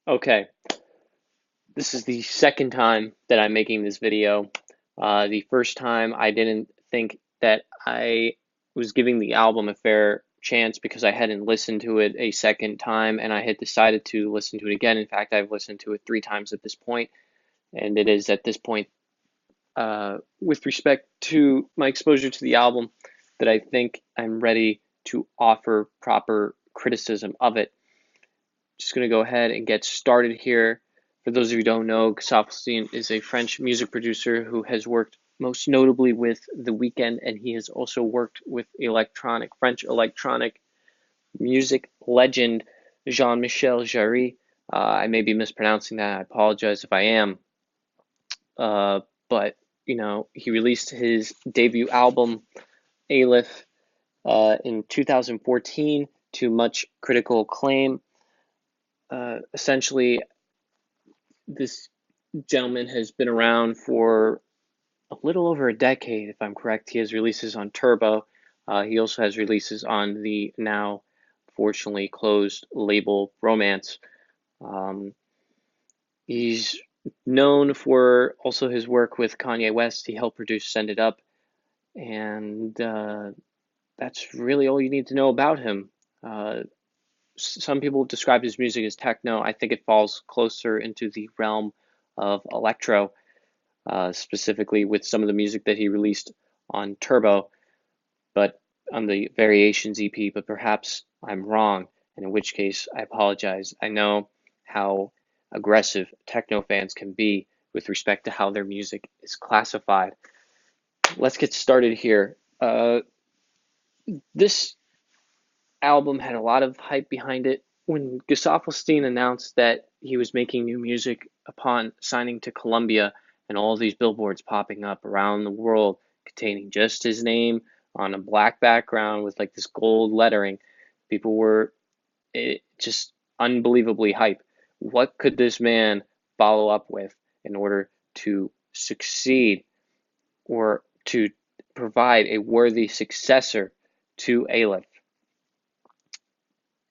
Okay, this is the second time that I'm making this video. The first time I didn't think that I was giving the album a fair chance because I hadn't listened to it a second time and I had decided to listen to it again. In fact, I've listened to it three times at this point, and it is at this point, with respect to my exposure to the album, that I think I'm ready to offer proper criticism of it. Just going to go ahead and get started here. For those of you who don't know, Gesaffelstein is a French music producer who has worked most notably with The Weeknd, and he has also worked with French electronic music legend Jean-Michel Jarre. I may be mispronouncing that. I apologize if I am. But he released his debut album Aleph in 2014 to much critical acclaim. Essentially, this gentleman has been around for a little over a decade, if I'm correct. He has releases on Turbo. He also has releases on the now fortunately closed label Romance. Um, he's known for also his work with Kanye West. He helped produce Send It Up, and that's really all you need to know about him. Some people describe his music as techno. I think it falls closer into the realm of electro, specifically with some of the music that he released on Turbo, but on the Variations EP, but perhaps I'm wrong, and in which case I apologize. I know how aggressive techno fans can be with respect to how their music is classified. Let's get started here. This album had a lot of hype behind it. When Gesaffelstein announced that he was making new music upon signing to Columbia, and all these billboards popping up around the world containing just his name on a black background with like this gold lettering, people were just unbelievably hype. What could this man follow up with in order to succeed or to provide a worthy successor to Aleph?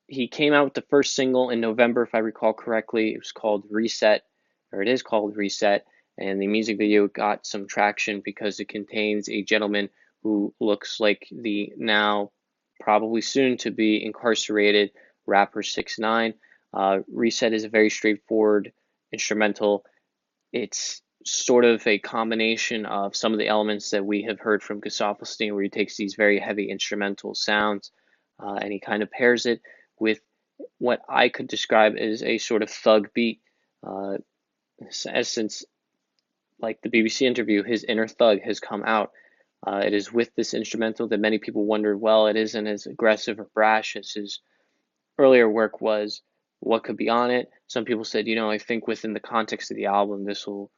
He came out with the first single in November, if I recall correctly. It was called Reset, or it is called Reset, and the music video got some traction because it contains a gentleman who looks like the now probably soon to be incarcerated rapper 6ix9ine. Reset is a very straightforward instrumental. It's sort of a combination of some of the elements that we have heard from Gesaffelstein, where he takes these very heavy instrumental sounds and he kind of pairs it with what I could describe as a sort of thug beat. Uh, since, like the BBC interview, his inner thug has come out. It is with this instrumental that many people wondered, well, it isn't as aggressive or brash as his earlier work was. What could be on it? Some people said, I think within the context of the album, this will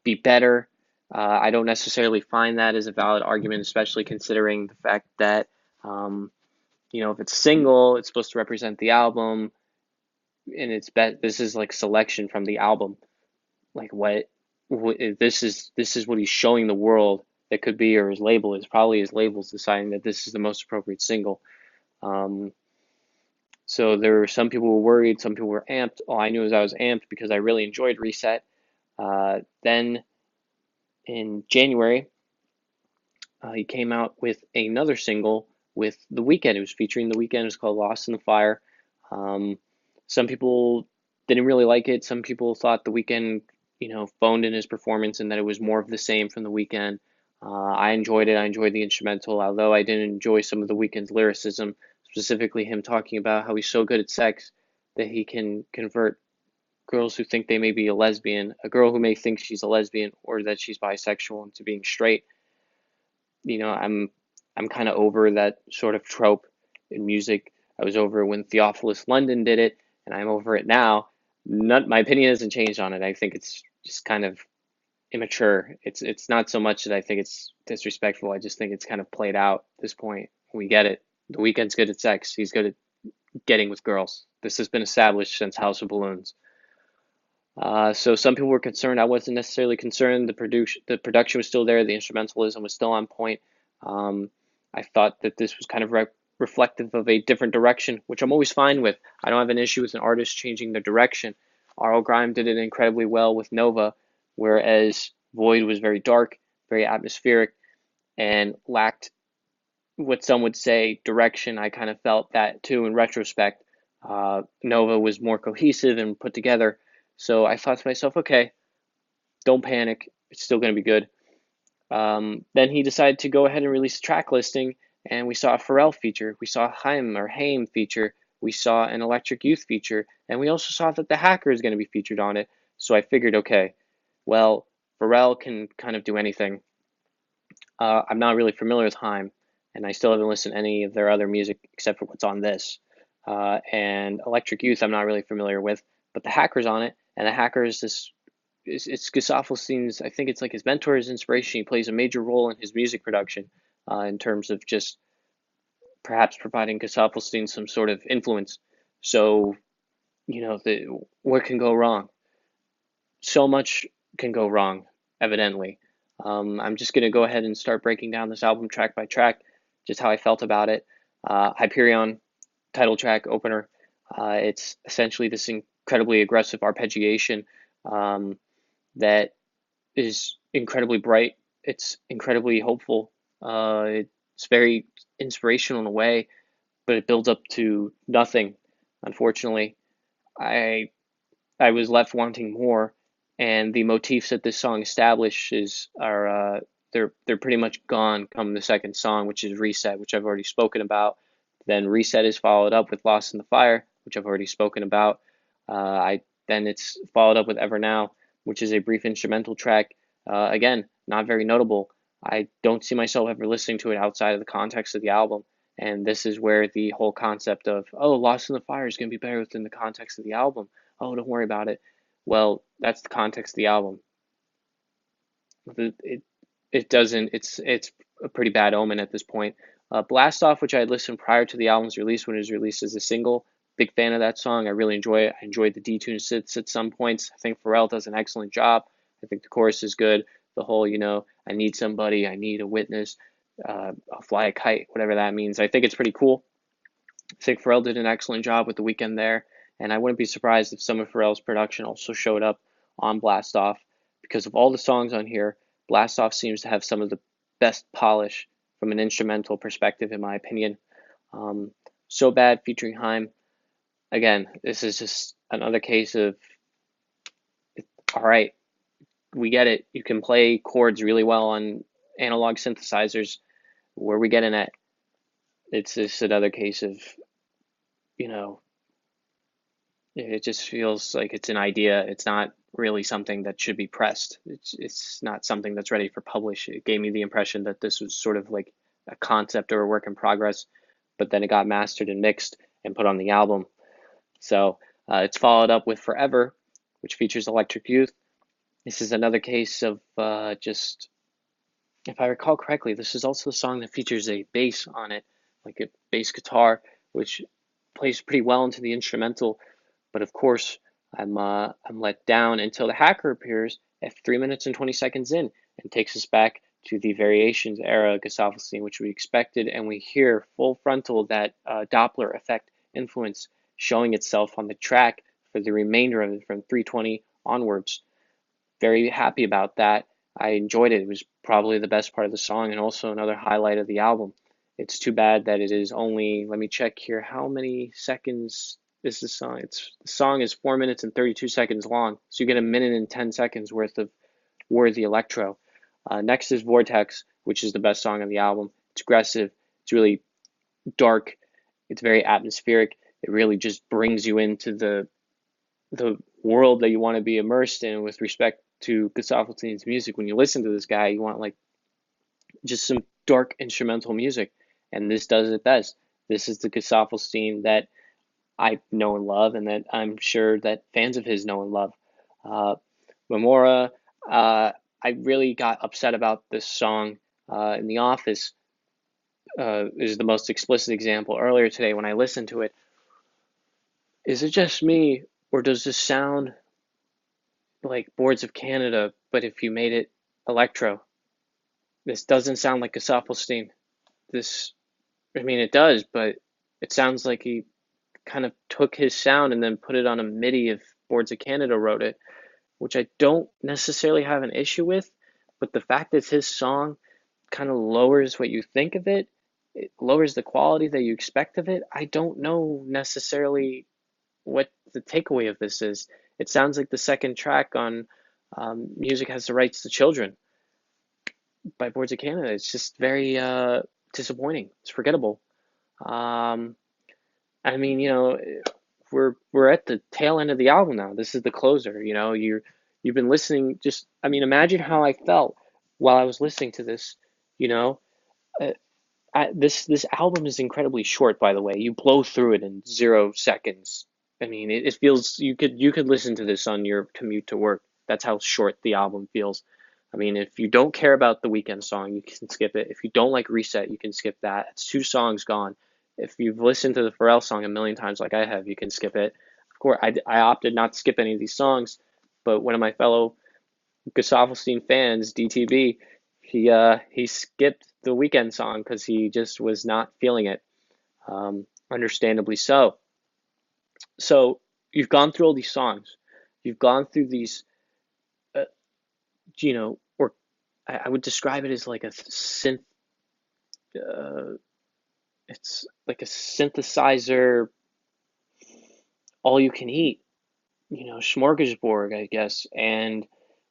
be better. I don't necessarily find that as a valid argument, especially considering the fact that, if it's single, it's supposed to represent the album, and this is like selection from the album. Like what this is what he's showing the world that could be, or his label is probably his label's deciding that this is the most appropriate single. Um, so there were some people who were worried, some people were amped. All I knew is I was amped because I really enjoyed Reset. Then in January, he came out with another single with The Weeknd. It was featuring The Weeknd. It was called Lost in the Fire. Um, some people didn't really like it. Some people thought The Weeknd, phoned in his performance and that it was more of the same from The Weeknd. I enjoyed it. I enjoyed the instrumental, although I didn't enjoy some of The Weeknd's lyricism, specifically him talking about how he's so good at sex that he can convert girls who think they may be a lesbian, a girl who may think she's a lesbian or that she's bisexual, into being straight. I'm kind of over that sort of trope in music. I was over it when Theophilus London did it, and I'm over it now. My opinion hasn't changed on it. I think it's just kind of immature. It's not so much that I think it's disrespectful. I just think it's kind of played out at this point. We get it. The Weeknd's good at sex. He's good at getting with girls. This has been established since House of Balloons. So some people were concerned. I wasn't necessarily concerned. The production was still there. The instrumentalism was still on point. Um, I thought that this was kind of reflective of a different direction, which I'm always fine with. I don't have an issue with an artist changing their direction. R.L. Grime did it incredibly well with Nova, whereas Void was very dark, very atmospheric, and lacked what some would say direction. I kind of felt that too in retrospect. Nova was more cohesive and put together. So I thought to myself, okay, don't panic. It's still going to be good. Then he decided to go ahead and release a track listing, and we saw a Pharrell feature, we saw a Haim feature, we saw an Electric Youth feature, and we also saw that the Hacker is going to be featured on it. So I figured, okay, well, Pharrell can kind of do anything. I'm not really familiar with Haim, and I still haven't listened to any of their other music except for what's on this. And Electric Youth, I'm not really familiar with, but the Hacker's on it, and the Hacker is this it's Gesaffelstein's, I think it's like his mentor, his inspiration. He plays a major role in his music production in terms of just perhaps providing Gesaffelstein some sort of influence. So, what can go wrong? So much can go wrong, evidently. I'm just going to go ahead and start breaking down this album track by track, just how I felt about it. Hyperion, title track, opener. It's essentially this incredibly aggressive arpeggiation that is incredibly bright. It's incredibly hopeful. It's very inspirational in a way, but it builds up to nothing. Unfortunately, I I was left wanting more, and the motifs that this song establishes are they're pretty much gone come the second song, which is Reset, which I've already spoken about. Then Reset is followed up with Lost in the Fire, which I've already spoken about. I Then it's followed up with Ever Now, which is a brief instrumental track. Again, not very notable. I don't see myself ever listening to it outside of the context of the album. And this is where the whole concept of, oh, Lost in the Fire is going to be better within the context of the album. Oh, don't worry about it. Well, that's the context of the album. It it doesn't. It's a pretty bad omen at this point. Blast Off, which I had listened prior to the album's release when it was released as a single. Big fan of that song. I really enjoy it. I enjoyed the detuned sits at some points. I think Pharrell does an excellent job. I think the chorus is good. The whole, I need somebody, I need a witness, I'll fly a kite, whatever that means. I think it's pretty cool. I think Pharrell did an excellent job with the weekend there, and I wouldn't be surprised if some of Pharrell's production also showed up on Blast Off, because of all the songs on here, Blast Off seems to have some of the best polish from an instrumental perspective, in my opinion. So Bad featuring Haim. Again, this is just another case of, all right, we get it. You can play chords really well on analog synthesizers. Where are we getting at? It's just another case of, you know, it just feels like it's an idea. It's not really something that should be pressed. It's not something that's ready for publish. It gave me the impression that this was sort of like a concept or a work in progress, but then it got mastered and mixed and put on the album. So it's followed up with Forever, which features Electric Youth. This is another case of just, if I recall correctly, this is also a song that features a bass on it, like a bass guitar, which plays pretty well into the instrumental. But of course, I'm let down until the Hacker appears at 3 minutes and 20 seconds in and takes us back to the Variations era Gesaffelstein, which we expected, and we hear full frontal that Doppler effect influence showing itself on the track for the remainder of it from 320 onwards. Very happy about that. I enjoyed it. It was probably the best part of the song and also another highlight of the album. It's too bad that it is only, let me check here, how many seconds is the song? The song is 4 minutes and 32 seconds long, so you get a minute and 10 seconds worth of worthy electro. Next is Vortex, which is the best song on the album. It's aggressive. It's really dark. It's very atmospheric. It really just brings you into the world that you want to be immersed in with respect to Gesaffelstein's music. When you listen to this guy, you want like just some dark instrumental music, and this does it best. This is the Gesaffelstein that I know and love, and that I'm sure that fans of his know and love. Memora, I really got upset about this song in The Office. Is the most explicit example earlier today when I listened to it. Is it just me, or does this sound like Boards of Canada, but if you made it electro? This doesn't sound like Gesaffelstein. This I mean, it does, but it sounds like he kind of took his sound and then put it on a MIDI if Boards of Canada wrote it, which I don't necessarily have an issue with. But the fact that his song kind of lowers what you think of it, it lowers the quality that you expect of it. I don't know necessarily what the takeaway of this is. It sounds like the second track on Music Has the Rights to Children by Boards of Canada. It's just very disappointing. It's forgettable. Um, I mean, we're at the tail end of the album now. This is the closer. You've been listening. Just I mean, imagine how I felt while I was listening to this. You know, uh, this album is incredibly short. By the way, you blow through it in 0 seconds. I mean, it feels you could listen to this on your commute to work. That's how short the album feels. I mean, if you don't care about the weekend song, you can skip it. If you don't like Reset, you can skip that. It's 2 songs gone. If you've listened to the Pharrell song a million times like I have, you can skip it. Of course, I opted not to skip any of these songs, but one of my fellow Gesaffelstein fans, DTB, he skipped the weekend song because he just was not feeling it. Understandably so. So you've gone through all these songs, you've gone through these, uh, or I would describe it as like a synth. Uh, it's like a synthesizer, all you can eat, smorgasbord, I guess. And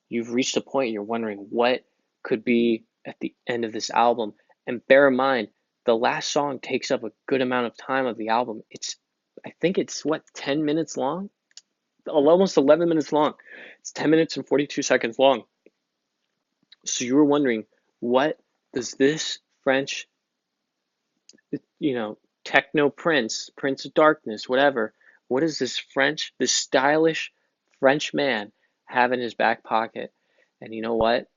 you've reached a point you're wondering what could be at the end of this album. And bear in mind, the last song takes up a good amount of time of the album. I think it's what, 10 minutes long? Almost 11 minutes long. It's 10 minutes and 42 seconds long. So you were wondering, what does this French, techno prince, Prince of Darkness, whatever, what does this stylish French man have in his back pocket? And you know what?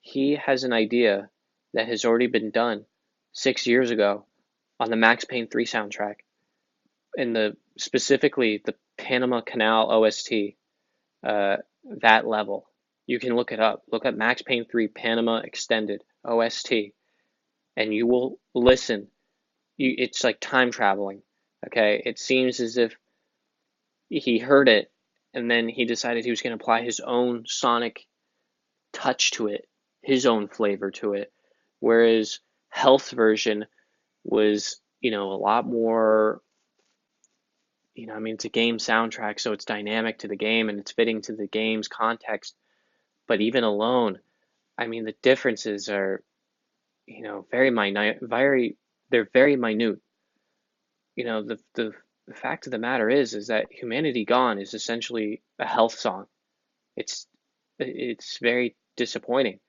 He has an idea that has already been done 6 years ago on the Max Payne 3 soundtrack, in specifically the Panama Canal OST, that level. You can look it up. Look up Max Payne 3 Panama Extended OST, and you will listen. It's like time traveling. Okay, it seems as if he heard it, and then he decided he was going to apply his own sonic touch to it, his own flavor to it. Whereas Health's version was, a lot more, I mean, it's a game soundtrack, so it's dynamic to the game and it's fitting to the game's context. But even alone, I mean, the differences are, very minute, they're very minute. The fact of the matter is that Humanity Gone is essentially a Health song. It's it's very disappointing.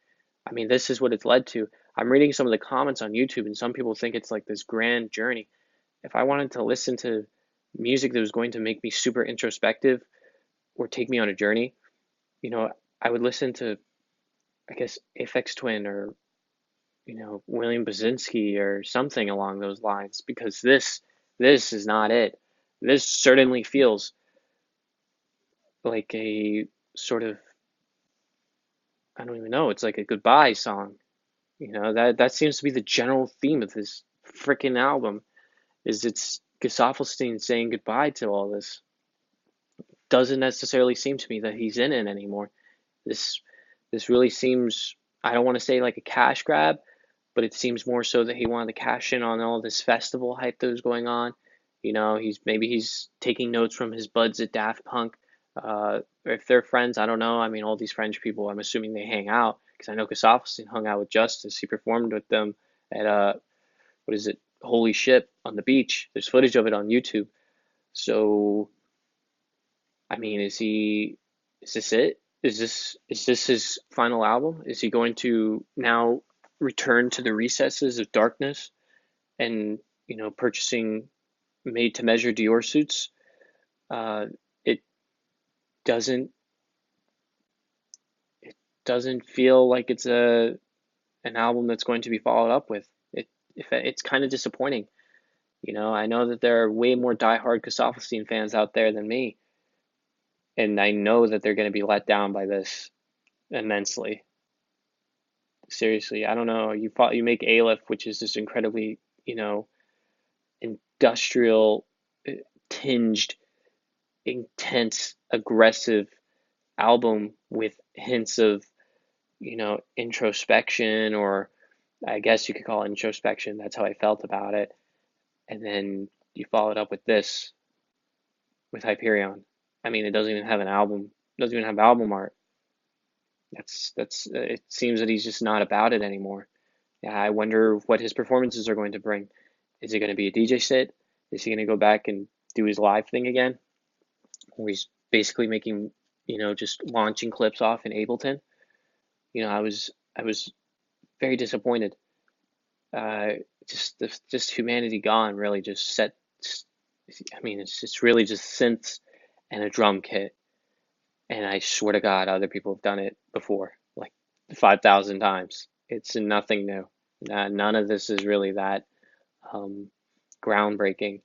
I mean, this is what it's led to. I'm reading some of the comments on YouTube, and some people think it's like this grand journey. If I wanted to listen to music that was going to make me super introspective or take me on a journey, you know, I would listen to, I guess, Aphex Twin or, William Basinski or something along those lines, because this is not it. This certainly feels like a sort of, I don't even know, it's like a goodbye song. That seems to be the general theme of this freaking album, is it's Gesaffelstein saying goodbye to all this. Doesn't necessarily seem to me that he's in it anymore. This this really seems, I don't want to say like a cash grab, but it seems more so that he wanted to cash in on all this festival hype that was going on. He's taking notes from his buds at Daft Punk. If they're friends, I don't know. I mean, all these French people, I'm assuming they hang out, because I know Gesaffelstein hung out with Justice. He performed with them at what is it? Holy Ship on the beach. There's footage of it on YouTube. So, I mean, is this it? Is this his final album? Is he going to now return to the recesses of darkness and, purchasing made to measure Dior suits? It doesn't it doesn't feel like it's an album that's going to be followed up with. It's kind of disappointing. I know that there are way more diehard Gesaffelstein fans out there than me, and I know that they're going to be let down by this immensely. Seriously, I don't know. You make Aleph, which is this incredibly, you know, industrial tinged, intense, aggressive album with hints of, introspection, or I guess you could call it introspection. That's how I felt about it. And then you follow it up with this, with Hyperion. I mean, it doesn't even have an album. It doesn't even have album art. It seems that he's just not about it anymore. Yeah, I wonder what his performances are going to bring. Is it going to be a DJ set? Is he going to go back and do his live thing again? Where he's basically making, just launching clips off in Ableton? I was very disappointed. Uh, just humanity gone, really. Just set. I mean, it's really just synths and a drum kit. And I swear to God, other people have done it before, like 5,000 times. It's nothing new. None of this is really that um, groundbreaking.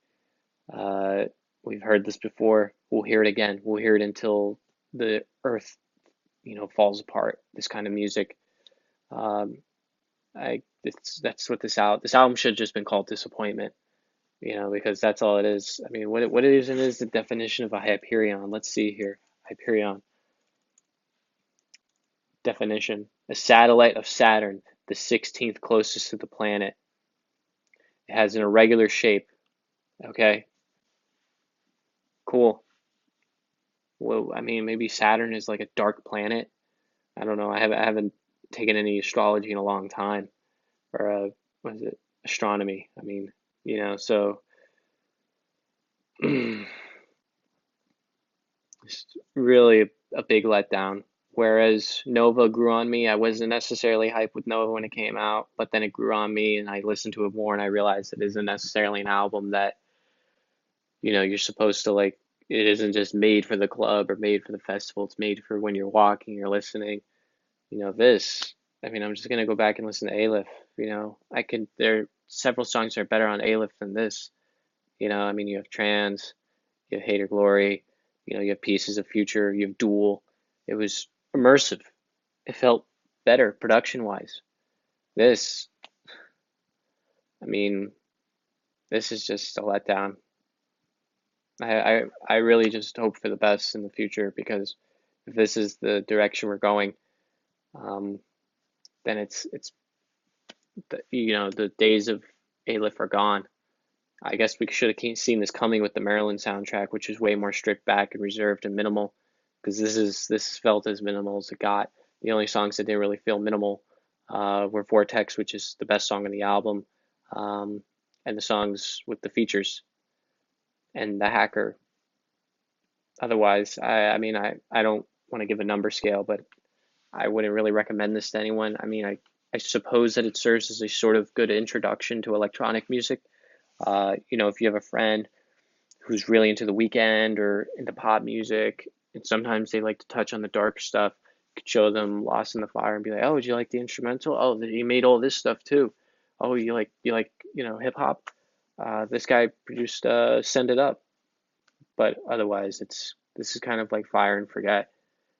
Uh, we've heard this before. We'll hear it again. We'll hear it until the earth, falls apart. This kind of music. Um, that's what this album should have just been called Disappointment. Because that's all it is. I mean, what it is the definition of a Hyperion. Let's see here. Hyperion definition: a satellite of Saturn, the 16th closest to the planet. It has an irregular shape. Okay, cool. Well, I mean, maybe Saturn is like a dark planet. I don't know. I haven't taken any astrology in a long time, or what is it? Astronomy. I mean, so it's really a big letdown. Whereas Nova grew on me, I wasn't necessarily hyped with Nova when it came out, but then it grew on me, and I listened to it more, and I realized it isn't necessarily an album that you're supposed to like. It isn't just made for the club or made for the festival. It's made for when you're walking, you're listening. This. I mean, I'm just gonna go back and listen to Aleph. There are several songs that are better on Aleph than this. I mean, you have Trans, you have Hater Glory, you have Pieces of Future, you have Duel. It was immersive. It felt better production wise. This, I mean, this is just a letdown. I really just hope for the best in the future, because if this is the direction we're going, um, then it's the days of Aleph are gone. I guess we should have seen this coming with the Maryland soundtrack, which is way more stripped back and reserved and minimal, because this is felt as minimal as it got. The only songs that didn't really feel minimal were Vortex, which is the best song on the album, um, and the songs with the features, and The Hacker. Otherwise, I mean, I don't want to give a number scale, but I wouldn't really recommend this to anyone. I mean, I suppose that it serves as a sort of good introduction to electronic music. If you have a friend who's really into the weekend or into pop music, and sometimes they like to touch on the dark stuff, you could show them Lost in the Fire and be like, oh, did you like the instrumental? Oh, he made all this stuff too. Oh, you like hip hop? This guy produced Send It Up. But otherwise, this is kind of like fire and forget.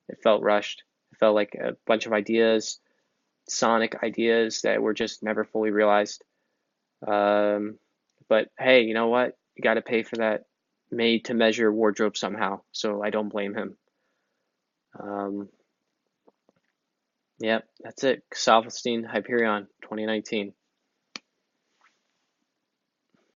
It felt rushed. It felt like a bunch of ideas, sonic ideas that were just never fully realized. Um, but hey, you know what? You got to pay for that made to measure wardrobe somehow. So I don't blame him. Um, yep, that's it. Gesaffelstein, Hyperion, 2019.